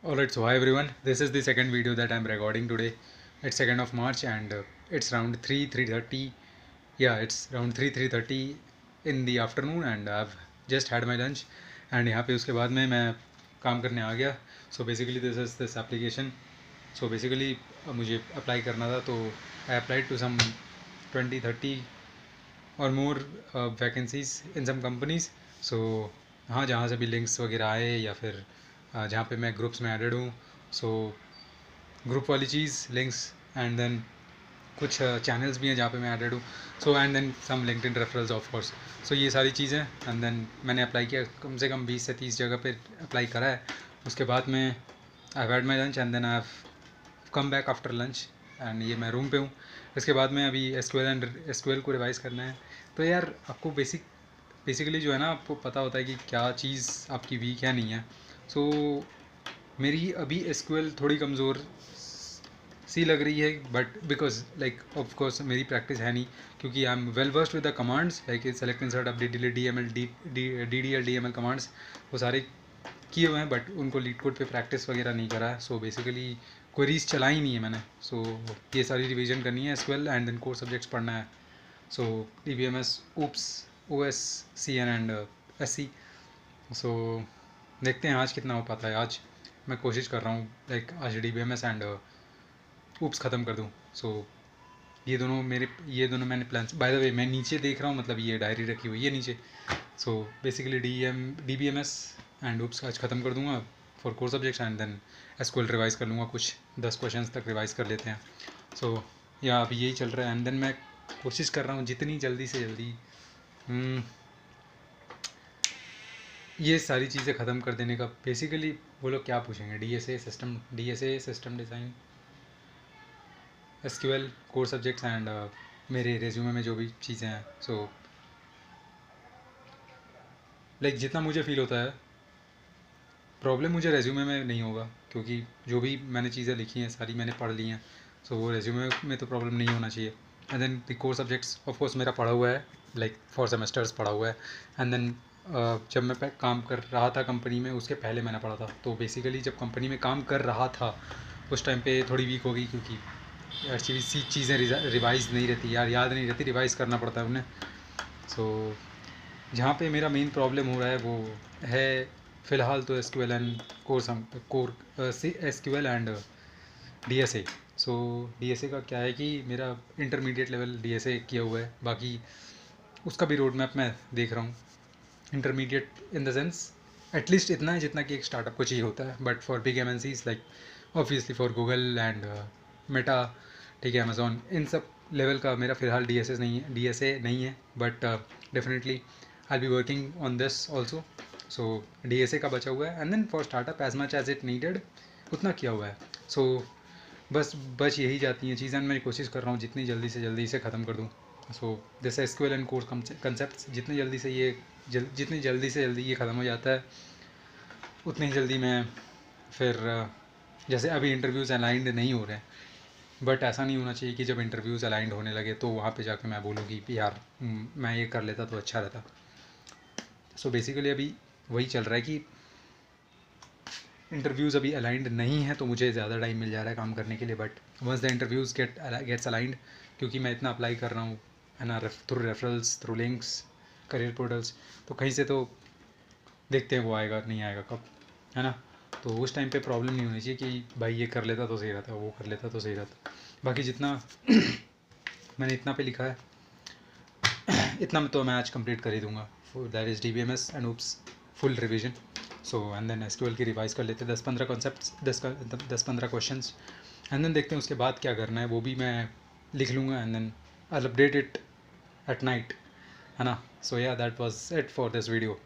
Alright, so hi everyone. This is the second video that I'm recording today. It's 2nd of March and it's around 3:30. Yeah, it's around 3:30 in the afternoon and I've just had my lunch and यहाँ पे उसके बाद में मैं काम करने आ गया. So basically this application. So basically मुझे apply करना था तो I applied to some 20-30 और मोर वैकेंसीज इन सम कंपनीज. सो हाँ, जहाँ से भी लिंक्स वगैरह आए या फिर जहाँ पे मैं ग्रुप्स में एडेड हूँ, सो ग्रुप वाली चीज़ लिंक्स एंड देन कुछ चैनल्स भी हैं जहाँ पे मैं एडेड हूँ. So and then some LinkedIn referrals of course. So ये सारी चीज़ें एंड देन मैंने अप्लाई किया, कम से कम 20 से 30 जगह पे अप्लाई करा है. उसके बाद में I had my lunch and then I have come back after lunch and ये मैं रूम पे हूँ. इसके बाद में अभी एसक्यूएल को रिवाइज़ करना है. तो यार आपको बेसिकली जो है ना, आपको पता होता है कि क्या चीज़ आपकी वीक है नहीं है. सो मेरी अभी एसक्यूएल थोड़ी कमज़ोर सी लग रही है, but because like of course मेरी प्रैक्टिस है नहीं, क्योंकि I am well versed with the commands like select insert update delete D M L D M L commands वो सारे किए हुए हैं, बट उनको लीड कोड पे प्रैक्टिस वगैरह नहीं करा है. सो बेसिकली क्वेरीज चलाई नहीं है मैंने. सो ये सारी रिवीजन करनी है SQL and then core subjects पढ़ना है. So D B M S, oops, O S, C N and S C. So देखते हैं आज कितना हो पाता है. आज मैं कोशिश कर रहा हूँ लाइक आज D B M S and OOPs ख़त्म कर दूँ. सो ये दोनों मैंने प्लान. बाय द वे मैं नीचे देख रहा हूँ, मतलब ये डायरी रखी हुई है नीचे. So basically D B M S and OOPs आज ख़त्म कर दूँगा for core subjects and then SQL revise कर लूँगा. कुछ 10 क्वेश्चंस तक रिवाइज़ कर लेते हैं. सो या अभी यही चल रहा है एंड देन मैं कोशिश कर रहा हूँ जितनी जल्दी से जल्दी ये सारी चीज़ें ख़त्म कर देने का. बेसिकली वो लोग क्या पूछेंगे, D S A system design, SQL, core subjects and मेरे रेज्यूमे में जो भी चीज़ें हैं. सो लाइक जितना मुझे फील होता है प्रॉब्लम मुझे रेज्यूमे में नहीं होगा, क्योंकि जो भी मैंने चीज़ें लिखी हैं सारी मैंने पढ़ ली हैं. सो वो रेज्यूमे में तो प्रॉब्लम नहीं होना चाहिए. And then the core subjects of course मेरा पढ़ा हुआ है, लाइक 4 सेमेस्टर्स पढ़ा हुआ है. एंड देन जब मैं काम कर रहा था कंपनी में उसके पहले मैंने पढ़ा था. तो बेसिकली जब कंपनी में काम कर रहा था उस टाइम पे थोड़ी वीक हो गई, क्योंकि यार चीज़ें रिवाइज़ नहीं रहती यार, याद नहीं रहती, रिवाइज़ करना पड़ता है उन्हें. सो जहाँ पे मेरा मेन प्रॉब्लम हो रहा है वो है फ़िलहाल तो SQL and core SQL and DSA. So DSA का क्या है कि मेरा इंटरमीडिएट लेवल डीएसए किया हुआ है, बाकी उसका भी रोड मैप मैं देख रहा हूँ. Intermediate in the sense at least इतना है जितना कि एक स्टार्टअप को चाहिए होता है, but for big M N Cs like obviously for Google and Meta, ठीक है, अमेजोन, इन सब लेवल का मेरा फ़िलहाल डीएसए नहीं है. But definitely I be working on this also. So DSA का बचा हुआ है and then for startup as much as it needed उतना किया हुआ है. सो बस यही जाती हैं चीज़ें. मैं कोशिश कर रहा हूँ जितनी जल्दी से जल्दी इसे ख़त्म कर दूँ. सो जैसे एसक्यूएल एंड कोर कंसेप्ट जितनी जल्दी से जल्दी ये ख़त्म हो जाता है उतनी जल्दी मैं फिर जैसे अभी इंटरव्यूज़ अलाइंड नहीं हो रहे हैं, बट ऐसा नहीं होना चाहिए कि जब इंटरव्यूज़ अलाइंड होने लगे तो वहाँ पे जाके मैं बोलूँ कि यार मैं ये कर लेता तो अच्छा रहता. सो बेसिकली अभी वही चल रहा है कि इंटरव्यूज़ अभी अलाइंड नहीं है तो मुझे ज़्यादा टाइम मिल जा रहा है काम करने के लिए. But once the interviews gets aligned, क्योंकि मैं इतना अप्लाई कर रहा हूँ है ना, through referrals, through links, career portals, तो कहीं से तो देखते हैं वो आएगा नहीं आएगा कब, है ना. तो उस टाइम पे प्रॉब्लम नहीं होनी चाहिए कि भाई ये कर लेता तो सही रहता, वो कर लेता तो सही रहता. बाकी जितना मैंने इतना पे लिखा है इतना तो मैं आज कंप्लीट कर ही दूंगा. That is D B M S and OOPs full revision. So and then SQL की रिवाइज़ कर लेते हैं 10-15 कॉन्सेप्ट्स, 10-15 क्वेश्चंस. एंड देन देखते हैं उसके बाद क्या करना है, वो भी मैं लिख लूँगा and then I will update it at night, है ना. So yeah that was it for this video.